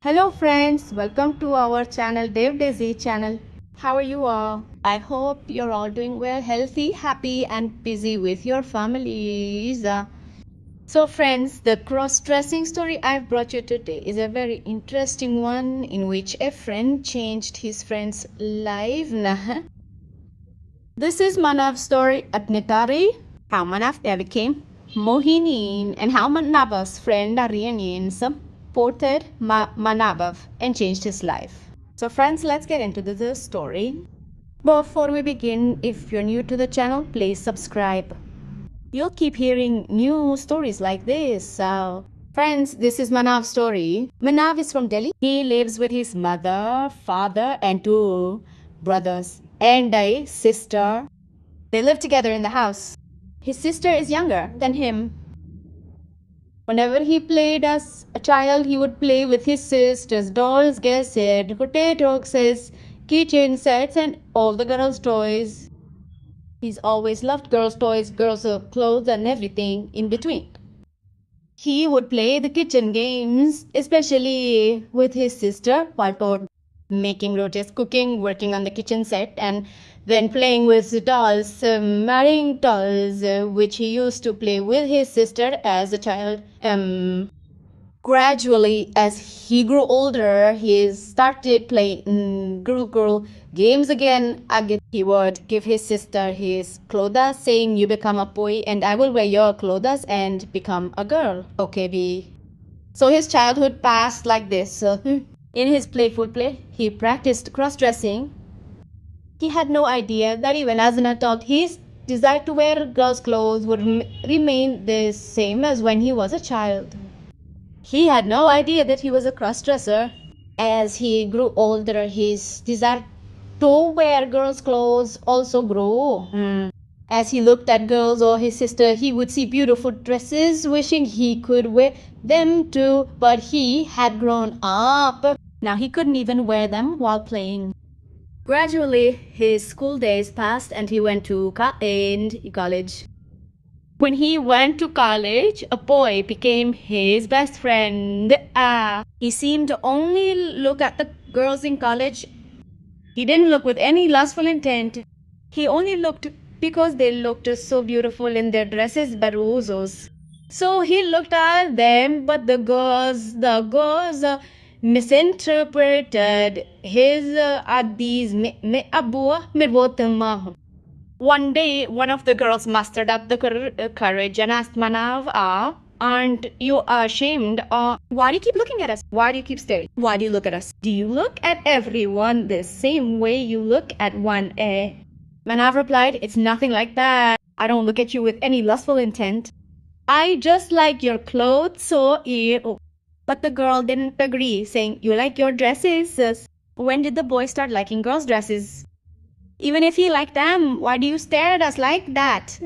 Hello friends, welcome to our channel Dev Devanshi channel. How are you all? I hope you're all doing well, healthy, happy and busy with your families. So friends, the cross-dressing story I've brought you today is a very interesting one in which a friend changed his friend's life. This is Manav's story at Nitari, how Manav became Mohini and how Manav's friend Aryan supported Manav and changed his life. So friends, let's get into the story. Before we begin, if you're new to the channel, please subscribe. You'll keep hearing new stories like this. So friends, this is Manav's story. Manav is from Delhi. He lives with his mother, father and two brothers and a sister. They live together in the house. His sister is younger than him. Whenever he played as a child, he would play with his sister's dolls, gadgets, potato sets, keychain sets, and all the girls' toys. He's always loved girls' toys, girls' clothes, and everything in between. He would play the kitchen games, especially with his sister, while making rotis, cooking, working on the kitchen set, and then playing with dolls, marrying dolls, which he used to play with his sister as a child. Gradually, as he grew older, he started playing girl games again. He would give his sister his clothes, saying, "You become a boy, and I will wear your clothes and become a girl." Okay, B. So his childhood passed like this. In his playful play, he practiced cross-dressing. He had no idea that even as an adult, his desire to wear girls' clothes would remain the same as when he was a child. He had no idea that he was a cross-dresser. As he grew older, his desire to wear girls' clothes also grew. As he looked at girls or his sister, he would see beautiful dresses, wishing he could wear them too, but he had grown up. Now he couldn't even wear them while playing. Gradually, his school days passed and he went to college. When he went to college, a boy became his best friend. He seemed to only look at the girls in college. He didn't look with any lustful intent. He only looked because they looked so beautiful in their dresses, baruzos. So he looked at them, but the girls misinterpreted his adis abua mirvotama. One day, one of the girls mustered up the courage and asked Manav, aren't you ashamed? Why do you keep looking at us? Why do you keep staring? Why do you look at us? Do you look at everyone the same way you look at one? Manav replied, "It's nothing like that. I don't look at you with any lustful intent. I just like your clothes, so ew." But the girl didn't agree, saying, "You like your dresses." When did the boy start liking girls' dresses? Even if he liked them, why do you stare at us like that?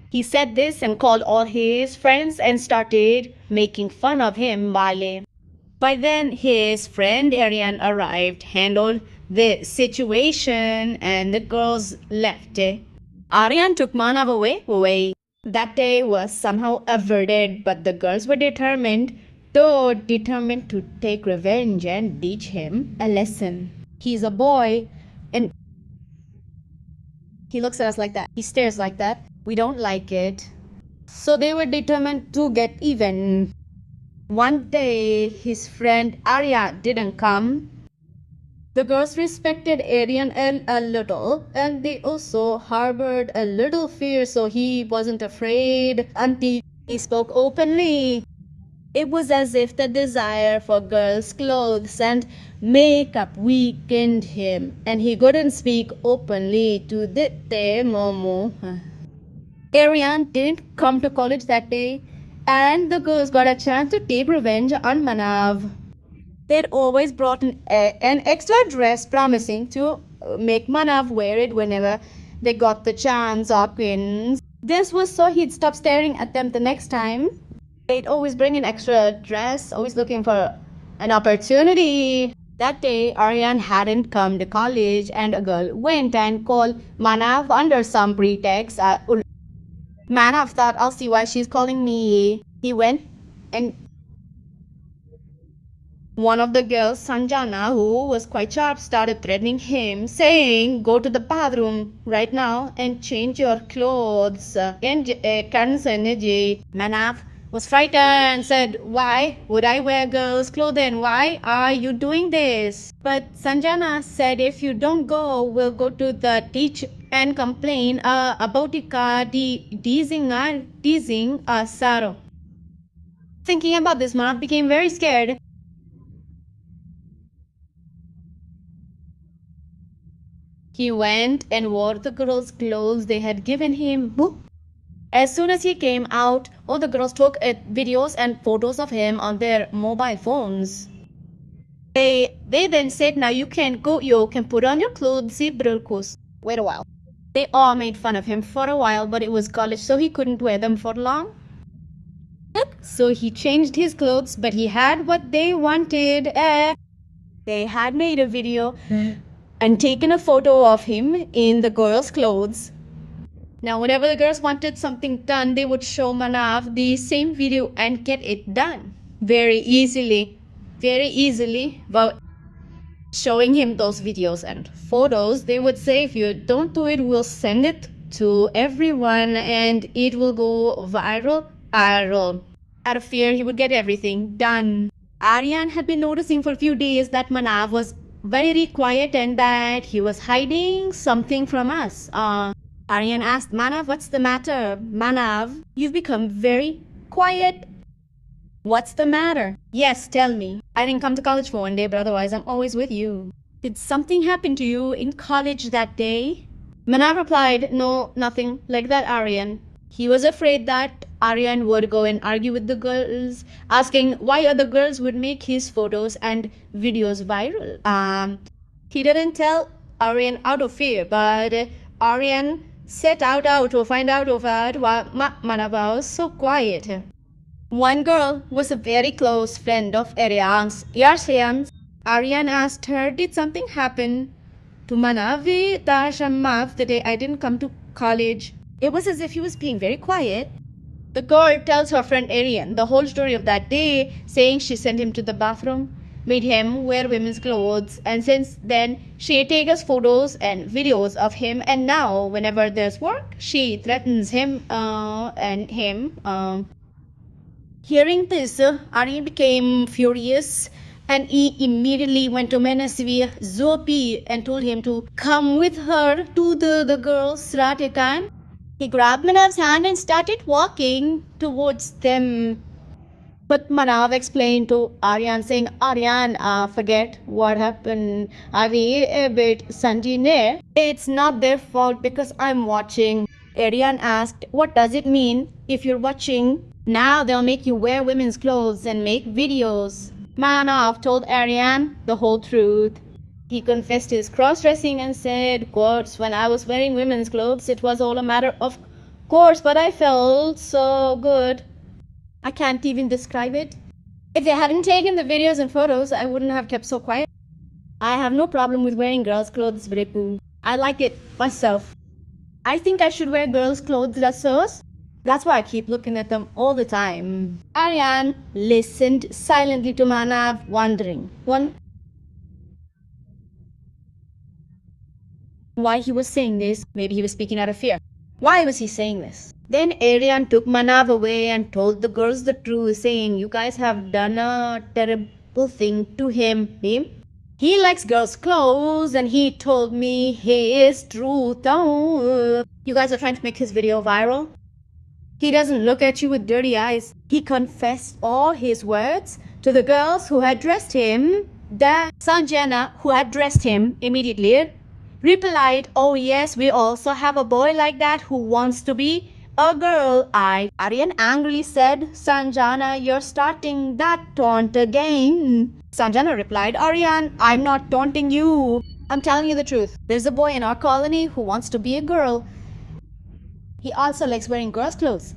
He said this and called all his friends and started making fun of him. By then, his friend Aryan arrived, handled the situation, and the girls left. Aryan took Manav away. That day was somehow averted, but the girls were determined to take revenge and teach him a lesson. He's a boy, and he looks at us like that. He stares like that. We don't like it. So they were determined to get even. One day, his friend Arya didn't come. The girls respected Aryan a little, and they also harbored a little fear, so he wasn't afraid until he spoke openly. It was as if the desire for girls' clothes and makeup weakened him, and he couldn't speak openly to the Momo. Aryan didn't come to college that day, and the girls got a chance to take revenge on Manav. They'd always brought an extra dress, promising to make Manav wear it whenever they got the chance or pins. This was so he'd stop staring at them the next time. They'd always bring an extra dress, always looking for an opportunity. That day, Aryan hadn't come to college, and a girl went and called Manav under some pretext. Manav thought, "I'll see why she's calling me." He went and One of the girls, Sanjana, who was quite sharp, started threatening him, saying, "Go to the bathroom right now and change your clothes." And Karan's energy, Manav was frightened and said, "Why would I wear girls' clothing? Why are you doing this?" But Sanjana said, "If you don't go, we'll go to the teacher and complain about teasing Saro." Thinking about this, Manav became very scared. He went and wore the girls' clothes they had given him. As soon as he came out, all the girls took videos and photos of him on their mobile phones. They then said, "Now you can put on your clothes, wait a while." They all made fun of him for a while, but it was college, so he couldn't wear them for long. So he changed his clothes, but he had what they wanted. They had made a video and taken a photo of him in the girls' clothes. Now, whenever the girls wanted something done, they would show Manav the same video and get it done very easily, but showing him those videos and photos, they would say, "If you don't do it, we'll send it to everyone and it will go viral." Out of fear, he would get everything done. Aryan had been noticing for a few days that Manav was very quiet and that he was hiding something from us. Aryan asked Manav, "What's the matter? Manav, you've become very quiet. What's the matter?" "Yes, tell me. I didn't come to college for one day, but otherwise I'm always with you." "Did something happen to you in college that day?" Manav replied, "No, nothing like that, Aryan." He was afraid that Aryan would go and argue with the girls, asking why other girls would make his photos and videos viral. He didn't tell Aryan out of fear, but Aryan set out to find out why Manav was so quiet. One girl was a very close friend of Aryan's. Aryan asked her, "Did something happen to Manav the day I didn't come to college?" It was as if he was being very quiet. The girl tells her friend Aryan the whole story of that day, saying she sent him to the bathroom, made him wear women's clothes, and since then she takes photos and videos of him, and now whenever there's work, she threatens him and him. Hearing this, Aryan became furious and he immediately went to Manasvi Zopi and told him to come with her to the girls' karate camp. He grabbed Manav's hand and started walking towards them. But Manav explained to Aryan, saying, "Aryan, forget what happened. Avi a bit Sanjine. It's not their fault because I'm watching." Aryan asked, "What does it mean if you're watching? Now they'll make you wear women's clothes and make videos." Manav told Aryan the whole truth. He confessed his cross-dressing and said, quotes, "When I was wearing women's clothes, it was all a matter of course, but I felt so good. I can't even describe it. If they hadn't taken the videos and photos, I wouldn't have kept so quiet. I have no problem with wearing girls' clothes, Brepu. I like it myself. I think I should wear girls' clothes, that's why I keep looking at them all the time." Aryan listened silently to Manav, wondering why he was saying this. Maybe he was speaking out of fear. Why was he saying this? Then Aryan took Manav away and told the girls the truth, saying, "You guys have done a terrible thing to him. He likes girls' clothes and he told me his truth. You guys are trying to make his video viral. He doesn't look at you with dirty eyes." He confessed all his words to the girls who had dressed him. The Sanjana, who had dressed him, immediately replied, "Oh yes, we also have a boy like that who wants to be a girl." Aryan angrily said, "Sanjana, you're starting that taunt again." Sanjana replied, "Aryan, I'm not taunting you. I'm telling you the truth. There's a boy in our colony who wants to be a girl. He also likes wearing girls' clothes."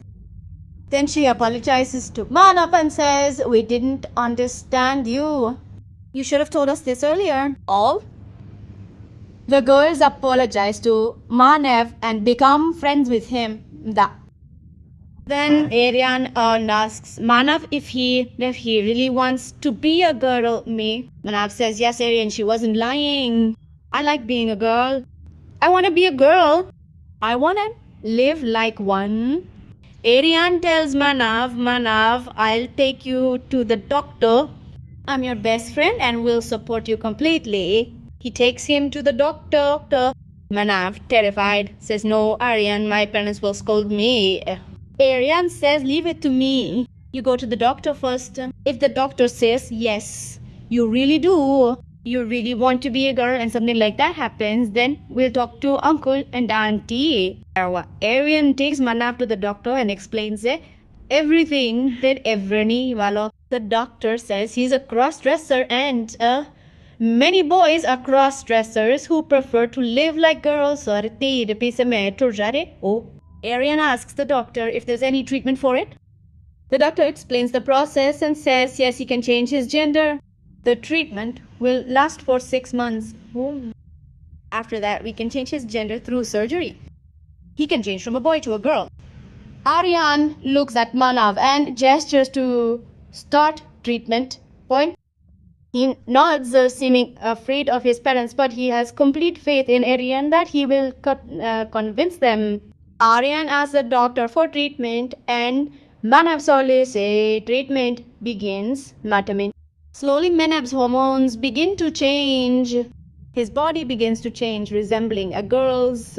Then she apologizes to Manav and says, "We didn't understand you. You should have told us this earlier." All the girls apologized to Manav and become friends with him. Then Aryan asks Manav if he really wants to be a girl. Manav says, yes, Aryan, she wasn't lying. I like being a girl. I want to be a girl. I want to live like one. Aryan tells Manav, I'll take you to the doctor. I'm your best friend and will support you completely. He takes him to the doctor. Manav, terrified, says, no, Aryan, my parents will scold me. Aryan says, leave it to me. You go to the doctor first. If the doctor says, yes, you really do, you really want to be a girl and something like that happens, then we'll talk to uncle and auntie. Aryan takes Manav to the doctor and explains everything that Evrani Walo. The doctor says he's a cross-dresser and many boys are cross-dressers who prefer to live like girls. Aryan asks the doctor if there's any treatment for it. The doctor explains the process and says yes, he can change his gender. The treatment will last for 6 months. After that, we can change his gender through surgery. He can change from a boy to a girl. Aryan looks at Manav and gestures to start treatment. Point. He nods, seeming afraid of his parents, but he has complete faith in Aryan that he will convince them. Aryan asks the doctor for treatment and Manav slowly says treatment begins. Slowly Manav's hormones begin to change. His body begins to change, resembling a girl's.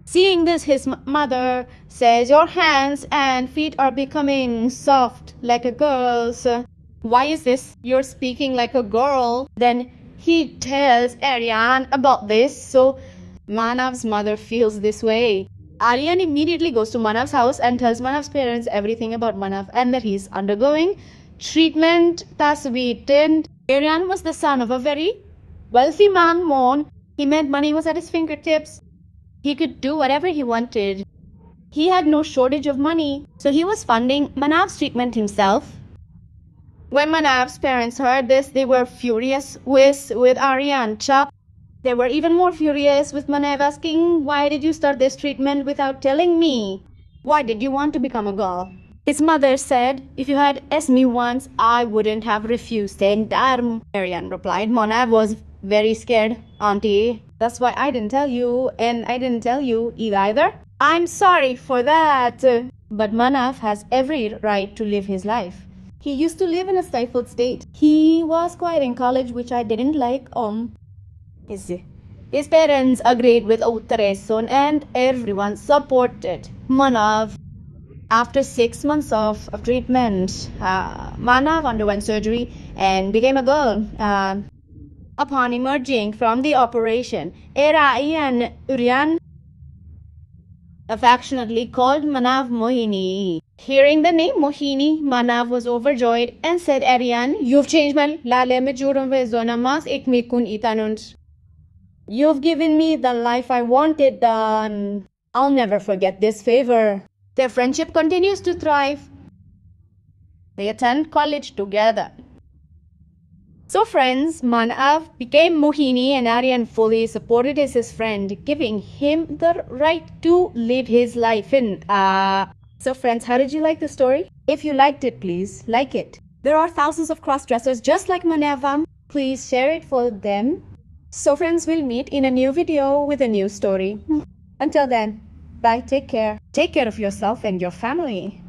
Seeing this, his mother says, your hands and feet are becoming soft like a girl's. Why is this? You're speaking like a girl. Then he tells Aryan about this, so Manav's mother feels this way. Aryan immediately goes to Manav's house and tells Manav's parents everything about Manav and that he's undergoing treatment. Aryan was the son of a very wealthy man, Mon. He meant money was at his fingertips. He could do whatever he wanted. He had no shortage of money, so he was funding Manav's treatment himself. When Manav's parents heard this, they were furious with Aryan. They were even more furious with Manav, asking, why did you start this treatment without telling me? Why did you want to become a girl? His mother said, if you had asked me once, I wouldn't have refused the entire. Aryan replied, Manav was very scared, auntie. That's why I didn't tell you, and I didn't tell you either. I'm sorry for that. But Manav has every right to live his life. He used to live in a stifled state. He was quiet in college, which I didn't like. His parents agreed with Uttareson and everyone supported Manav. After 6 months of treatment, Manav underwent surgery and became a girl. Upon emerging from the operation, Aryan affectionately called Manav Mohini. Hearing the name Mohini, Manav was overjoyed and said, Aryan, you've changed my life. You've given me the life I wanted. I'll never forget this favor. Their friendship continues to thrive. They attend college together. So friends, Manav became Mohini and Aryan fully supported his friend, giving him the right to live his life in. So friends, how did you like the story? If you liked it, please like it. There are thousands of cross-dressers just like Manav. Please share it for them. So friends, we'll meet in a new video with a new story. Until then, bye, take care. Take care of yourself and your family.